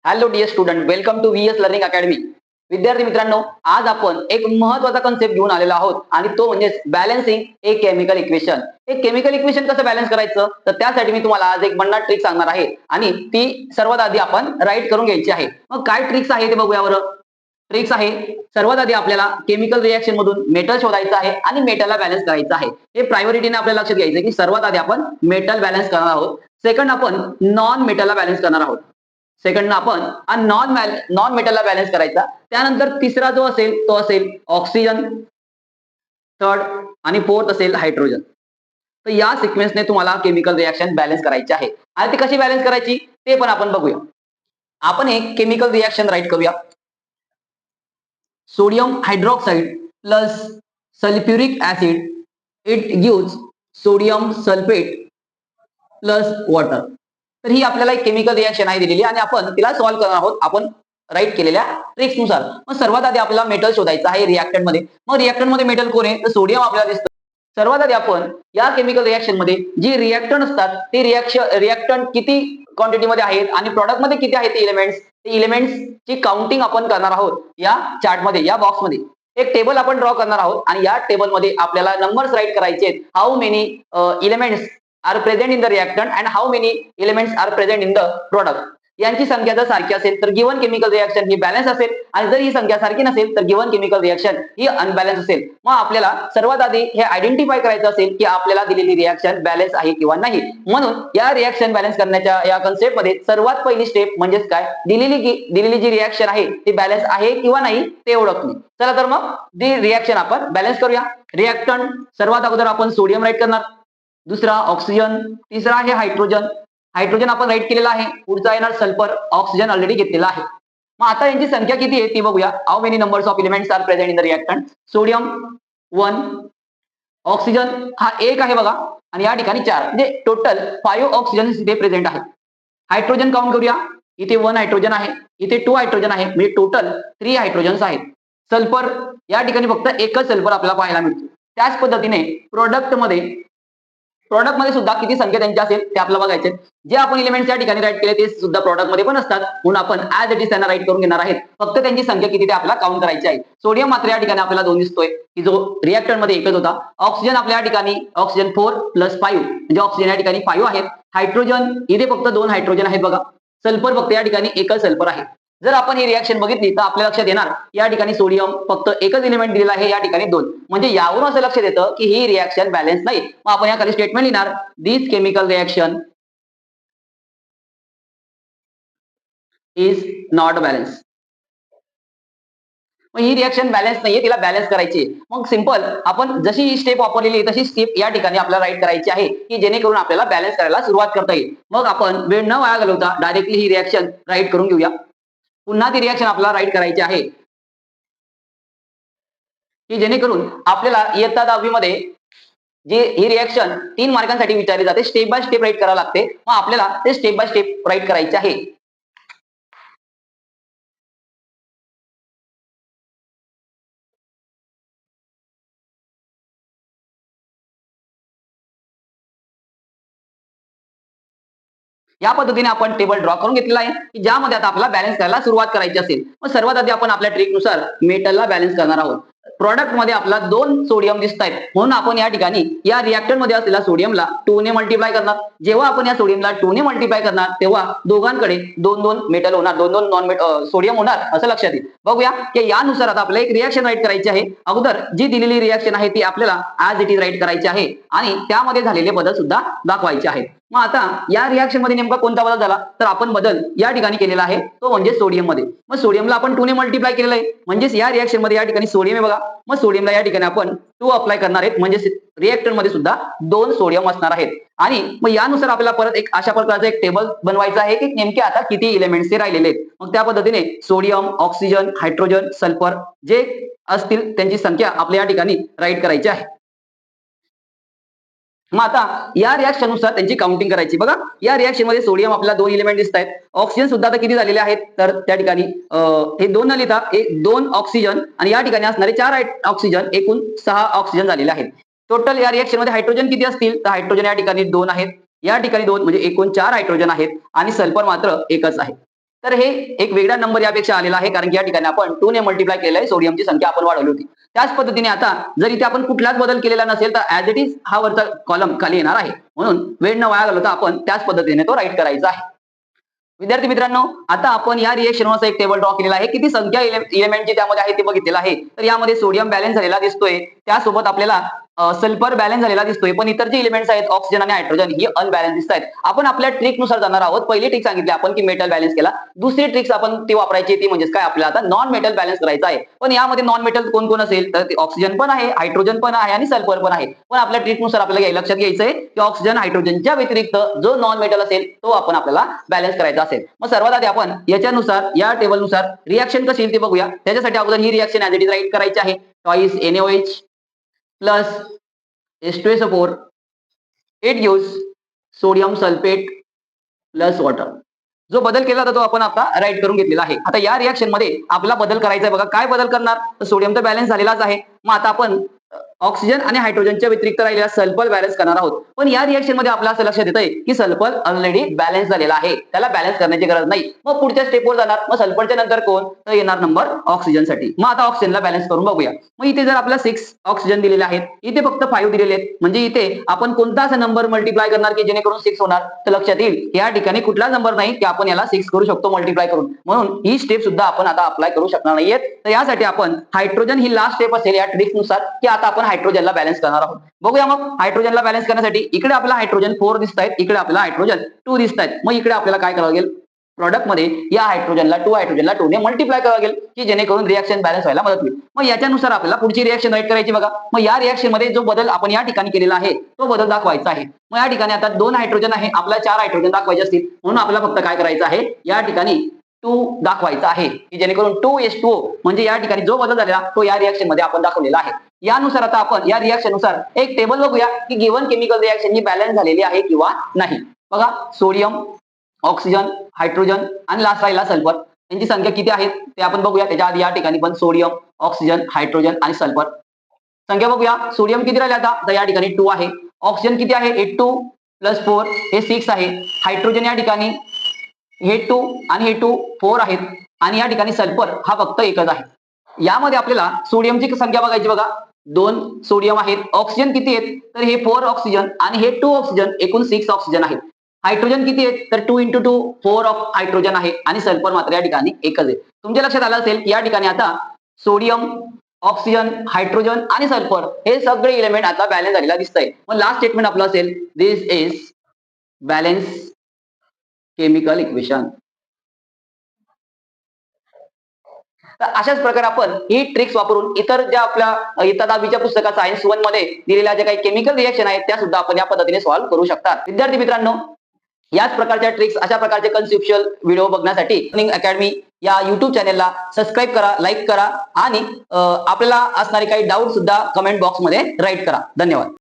Hello dear student, welcome to VS learning academy. विद्यार्थी मित्रांनो, आज आपण एक महत्वाचा कन्सेप्ट घेऊन आलेलो आहोत आणि तो म्हणजे बॅलन्सिंग ए केमिकल इक्वेशन. एक केमिकल इक्वेशन कसं बॅलन्स करायचं, तर त्यासाठी मी तुम्हाला आज एक भन्नाट ट्रिक सांगणार आहे आणि ती सर्वात आधी आपण राईट करून घ्यायची आहे. मग काय ट्रिक्स आहे ते बघूया बरं. ट्रिक्स आहे, सर्वात आधी आपल्याला केमिकल रिएक्शन मधून मेटल शोधायचं आहे आणि मेटलला बॅलन्स करायचं आहे. हे प्रायोरिटीने आपल्याला लक्षात घ्यायचं की सर्वात आधी आपण मेटल बॅलन्स करणार आहोत. सेकंड आपण नॉन मेटलला बॅलन्स करणार आहोत. सेकंड आपण नॉन मेटलला बॅलन्स करायचा. त्यानंतर तिसरा जो असेल तो असेल ऑक्सिजन, थर्ड आणि फोर्थ असेल हायड्रोजन. तर या सिक्वेन्सने तुम्हाला केमिकल रिएक्शन बॅलन्स करायची आहे आणि ती कशी बॅलन्स करायची ते पण आपण बघूया. आपण एक केमिकल रिएक्शन राईट करूया. Sodium hydroxide plus sulphuric acid it gives sodium sulphate plus water. तर ही आपल्याला एक केमिकल रिएक्शन आहे दिलेली आणि आपण तिला सॉल्व्ह करणार आहोत आपण राईट केलेल्या ट्रिक्स नुसार. मग सर्वात आधी आपल्याला मेटल शोधायचं आहे रिएक्टंट मध्ये. मग रिएक्टंट मध्ये मेटल कोण आहे, तर सोडियम आपल्याला दिसतं. सर्वात आधी आपण या केमिकल रिएक्शन मध्ये जी रिएक्टंट असतात ते रिएक्टंट किती क्वांटिटी मध्ये आहेत आणि प्रॉडक्ट मध्ये किती आहेत ते इलेमेंट्स ची काउंटिंग आपण करणार आहोत. या चार्ट मध्ये, या बॉक्स मध्ये एक टेबल आपण ड्रॉ करणार आहोत आणि या टेबल मध्ये आपल्याला नंबर्स राईट करायचे आहेत. How many elements are present in the reactant and how many elements are present in the product. यांची संख्या जर सारखी असेल तर गिवन केमिकल रिएक्शन ही बॅलन्स असेल आणि जर ही संख्या सारखी नसेल तर गिवन केमिकल रिएक्शन ही अनबॅलन्स असेल. मग आपल्याला सर्वात आधी हे आयडेंटिफाय करायचं असेल की आपल्याला दिलेली रिएक्शन बॅलन्स आहे किंवा नाही. म्हणून या रिएक्शन बॅलन्स करण्याच्या या कन्सेप्ट मध्ये सर्वात पहिली स्टेप म्हणजेच काय, दिलेली जी रिएक्शन आहे ती बॅलन्स आहे किंवा नाही ते ओळखणे. चला तर मग ती रिएक्शन आपण बॅलन्स करूया. रिएक्टंट सर्वात अगोदर आपण सोडियम राईट करणार, दुसरा ऑक्सिजन, तिसरा आहे हायड्रोजन. हायड्रोजन आपण राईट केलेला आहे. पुढचा येणार सल्फर, ऑक्सिजन ऑलरेडी घेतलेला आहे. मग आता यांची संख्या किती आहे ती बघूया. How many numbers of elements are present in the reactant. Sodium 1, oxygen हा 1 आहे बघा आणि या ठिकाणी 4, म्हणजे टोटल 5 ऑक्सिजन इथे प्रेझेंट आहे. हायड्रोजन काउंट करूया. इथे 1 हायड्रोजन आहे, इथे 2 हायड्रोजन आहे, म्हणजे टोटल 3 हायड्रोजन्स आहेत. सल्फर या ठिकाणी फक्त एकच सल्फर आपल्याला पाहायला मिळतो. त्याच पद्धतीने प्रोडक्ट मध्ये सुद्धा किती संख्या त्यांची असेल ते आपल्याला बघायचे. जे आपण एलिमेंट्स या ठिकाणी राईट केले ते सुद्धा प्रोडक्ट मध्ये पण असतात, म्हणून आपण ऍज इट इज त्यांना राईट करून घेणार आहेत. फक्त त्यांची संख्या किती ते आपल्याला काउंट करायची आहे. सोडियम मात्र या ठिकाणी आपल्याला 2 दिसतोय की जो रिएक्टर मध्ये एकच होता. ऑक्सिजन आपल्या ठिकाणी ऑक्सिजन 4 + 5 म्हणजे ऑक्सिजन या ठिकाणी 5 आहेत. हायड्रोजन इथे फक्त 2 हायड्रोजन आहेत बघा. सल्फर फक्त या ठिकाणी एकच सल्फर आहे. जर आपण ही रिएक्शन बघितली तर आपल्या लक्षात येणार या ठिकाणी सोडियम फक्त एकच एलिमेंट दिलेला आहे, या ठिकाणी 2, म्हणजे यावरून असं लक्षात येतं की ही रिएक्शन बॅलन्स नाही. मग आपण या खाली स्टेटमेंट लिहिणार, this chemical reaction is not balance. मग ही रिएक्शन बॅलन्स नाहीये, तिला बॅलन्स करायची. मग सिंपल आपण जशी ही स्टेप वापरलेली तशी स्टेप या ठिकाणी आपल्याला राईट करायची आहे की जेणेकरून आपल्याला बॅलन्स करायला सुरुवात करता येईल. मग आपण वेळ न वाया घालवता डायरेक्टली ही रिएक्शन राईट करून घेऊया. पुन्हा ती रिएक्शन आपल्याला राईट करायची आहे की जेणेकरून आपल्याला इयत्ता 10वी मध्ये जी ही रिएक्शन 3 मार्कांसाठी विचारली जाते, स्टेप बाय स्टेप राईट करावं लागते. मग आपल्याला ते स्टेप बाय स्टेप राईट करायचे आहे. या पद्धतीने आपण टेबल ड्रॉ करून घेतलेला आहे की ज्यामध्ये आता आपल्याला बॅलन्स करायला सुरुवात करायची असेल. मग सर्वात आधी आपण आपल्या ट्रिकनुसार मेटलला बॅलन्स करणार आहोत. प्रॉडक्ट मध्ये आपला 2 सोडियम दिसत आहेत, म्हणून आपण या ठिकाणी या रिएक्टर मध्ये असलेल्या सोडियमला 2 ने मल्टिप्लाय करणार. जेव्हा आपण या सोडियमला 2 ने मल्टिप्लाय करणार तेव्हा दोघांकडे 2-2 मेटल होणार, 2-2 नॉन सोडियम होणार असं लक्षात येईल. बघूया की यानुसार आता आपल्याला एक रिएक्शन राईट करायची आहे. अगोदर जी दिलेली रिएक्शन आहे ती आपल्याला ऍज इट इज राईट करायची आहे आणि त्यामध्ये झालेले बदल सुद्धा दाखवायचे आहेत. मग आता या रिएक्शन मध्ये नेमका कोणता बदल झाला, तर आपण बदल या ठिकाणी केलेला आहे तो म्हणजे सोडियम मध्ये. मग सोडियमला आपण 2 ने मल्टिप्लाय केलेलं आहे, म्हणजेच या रिएक्शन मध्ये या ठिकाणी सोडियम आहे बघा. मग सोडियमला या ठिकाणी आपण 2 अप्लाय करणार आहेत, म्हणजे रिएक्टर मध्ये सुद्धा 2 सोडियम असणार आहेत. आणि मग यानुसार आपल्याला परत एक अशा प्रकारचं एक टेबल बनवायचं आहे की नेमके आता किती एलिमेंट्स राहिलेले आहेत. मग त्या पद्धतीने सोडियम, ऑक्सिजन, हायड्रोजन, सल्फर जे असतील त्यांची संख्या आपल्या या ठिकाणी राईट करायची आहे. मग आता या रिएक्शन नुसार त्यांची काउंटिंग करायची. बघा या रिएक्शन मध्ये सोडियम आपल्याला 2 एलिमेंट दिसत आहेत. ऑक्सिजन सुद्धा आता किती झालेले आहेत, तर त्या ठिकाणी हे 2 न लिहिता 2 ऑक्सिजन आणि या ठिकाणी असणारे 4 ऑक्सिजन, एकूण 6 ऑक्सिजन झालेले आहेत. टोटल या रिएक्शन मध्ये हायड्रोजन किती असतील, तर हायड्रोजन या ठिकाणी 2 आहेत, या ठिकाणी 2 म्हणजे एकूण 4 हायड्रोजन आहेत आणि सल्फर मात्र एकच आहे. तर हे एक वेगळा नंबर यापेक्षा आलेला आहे, कारण की या ठिकाणी आपण 2 ने मल्टिप्लाय केलेलं आहे, सोडियमची संख्या आपण वाढवली होती. त्याच पद्धतीने आता जर इथे आपण कुठलाच बदल केलेला नसेल तर ऍज इट इज हा वरचा कॉलम खाली येणार आहे. म्हणून वेळ न वाया घालवता आपण त्याच पद्धतीने तो राईट करायचा आहे. विद्यार्थी मित्रांनो, आता आपण या रिएक्शनवर एक टेबल ड्रॉ केलेला आहे. किती संख्या एलिमेंट जे त्यामध्ये आहे ते बघितलेलं आहे. तर यामध्ये सोडियम बॅलन्स झालेला दिसतोय. त्यासोबत आपल्याला सल्फर बॅलन्स झालेला दिसतोय. पण इतर जे एलिमेंट्स आहेत ऑक्सिजन आणि हायड्रोजन ही अनबॅलन्स दिसतायत. आपण आपल्या ट्रिकनुसार जाणार आहोत. पहिली ट्रिक सांगितली आपण की मेटल बॅलन्स केला. दुसरी ट्रिक्स आपण ती वापरायची ती म्हणजे काय आपल्याला आता नॉन मेटल बॅलन्स करायचा आहे. पण यामध्ये नॉन मेटल कोण कोण असेल तर ऑक्सिजन पण आहे, हायड्रोजन पण आहे आणि सल्फर पण आहे. पण आपल्या ट्रिकनुसार आपल्याला लक्षात घ्यायचं आहे की ऑक्सिजन हायड्रोजनच्या व्यतिरिक्त जो नॉन मेटल असेल तो आपण आपल्याला बॅलन्स करायचा असेल. मग सर्वात आधी आपण याच्यानुसार या टेबलनुसार रिएक्शन कशी येईल ते बघूया. त्याच्यासाठी अगोदर ही reaction as it is write करायची आहे. Twice NaOH plus H2SO4 it gives sodium sulphate plus water. जो बदल केला होता तो आपण आता राईट करून घेतलेला आहे. आता या रिएक्शन मध्ये आपला बदल करायचा आहे बघा. काय बदल करणार? तर सोडियम तर बॅलन्स झालेलाच आहे. मग आता आपण ऑक्सिजन आणि हायड्रोजनच्या व्यतिरिक्त राहिलेला सल्फर बॅलन्स करणार आहोत. पण या रिएक्शन मध्ये आपल्याला असं लक्षात येतंय की सल्फर ऑलरेडी बॅलन्स झालेला आहे. त्याला बॅलन्स करण्याची गरज नाही. मग पुढच्या स्टेपवर जाणार. मग सल्फरच्या नंतर कोण? तर येणार नंबर ऑक्सिजनसाठी. मग आता ऑक्सिजनला बॅलन्स करून बघूया. मग इथे जर आपल्याला 6 ऑक्सिजन दिलेले आहेत, इथे फक्त 5 दिलेले आहेत. म्हणजे इथे आपण कोणता असा नंबर मल्टिप्लाय करणार की जेणेकरून 6 होणार? तर लक्षात येईल या ठिकाणी कुठला नंबर नाही की आपण याला 6 करू शकतो मल्टिप्लाय करून. म्हणून ही स्टेप सुद्धा आपण आता अप्लाय करू शकणार नाहीयेत. तर यासाठी आपण हायड्रोजन ही लास्ट स्टेप असेल या ट्रिक्सनुसार की आता आपण हायड्रोजनला बॅलन्स करणार आहोत. बघूया मग हायड्रोजनला बॅलन्स करण्यासाठी इकडे आपल्याला हायड्रोजन 4 दिसतायत, इकडे आपल्याला हायड्रोजन 2 दिसतायत. मग इकडे आपल्याला काय करावं लागेल? प्रॉडक्ट मध्ये या हायड्रोजनला 2 ने मल्टिप्लाय करावं लागेल की जेणेकरून रिएक्शन बॅलन्स व्हायला मदत होईल. मग याच्यानुसार आपल्याला पुढची रिएक्शन राईट करायची बघा. मग या रिएक्शन मध्ये जो बदल आपण या ठिकाणी केलेला आहे तो बदल दाखवायचा आहे. मग या ठिकाणी आता 2 हायड्रोजन आहे, आपल्याला 4 हायड्रोजन दाखवायचे असतील. म्हणून आपल्याला फक्त काय करायचं आहे? या ठिकाणी 2 दाखवायचा आहे की जेणेकरून 2H2O म्हणजे या ठिकाणी जो बदल झालेला तो या रिएक्शन मध्ये आपण दाखवलेला आहे. यानुसार आता आपण या रिएक्शन नुसार एक टेबल बघूया की गिव्हन केमिकल रिएक्शन ही बॅलन्स झालेली आहे किंवा नाही. बघा, सोडियम, ऑक्सिजन, हायड्रोजन आणि लास्ट राहिला सल्फर. यांची संख्या किती आहेत ते आपण बघूया. त्याच्या आधी या ठिकाणी पण सोडियम, ऑक्सिजन, हायड्रोजन आणि सल्फर संख्या बघूया. सोडियम किती राहिले आता? तर या ठिकाणी 2 आहे. ऑक्सिजन किती आहे? 2 प्लस 4 हे 6 आहे. हायड्रोजन या ठिकाणी हे 2 आणि हे 2 4 आहेत आणि या ठिकाणी सल्फर हा फक्त एकच आहे. यामध्ये आपल्याला सोडियमची संख्या बघायची बघा. 2 सोडियम आहेत. ऑक्सिजन किती आहेत? तर हे 4 ऑक्सिजन आणि हे 2 ऑक्सिजन एकूण 6 ऑक्सिजन आहेत. हायड्रोजन किती आहेत? तर 2 × 2 4 हायड्रोजन आहे आणि सल्फर मात्र या ठिकाणी एकच आहे. तुमच्या लक्षात आलं असेल की या ठिकाणी आता सोडियम, ऑक्सिजन, हायड्रोजन आणि सल्फर हे सगळे एलिमेंट आता बॅलन्स झालेला दिसतंय. मग लास्ट स्टेटमेंट आपलं असेल दिस इज बॅलन्स केमिकल इक्वेशन. तर अशाच प्रकारे आपण ही ट्रिक्स वापरून इतर ज्या आपल्या इयत्ता 10वीच्या पुस्तकात सायन्स 1 मध्ये दिलेल्या ज्या काही केमिकल रिएक्शन आहेत त्या सुद्धा आपण या पद्धतीने सॉल्व्ह करू शकतात. विद्यार्थी मित्रांनो, याच प्रकारच्या ट्रिक्स अशा प्रकारचे कन्सेप्च्युअल व्हिडिओ बघण्यासाठी लर्निंग अकॅडमी या YouTube चॅनलला सबस्क्राईब करा, लाईक करा आणि आपल्याला असणारे काही डाऊट सुद्धा कमेंट बॉक्समध्ये राईट करा. धन्यवाद.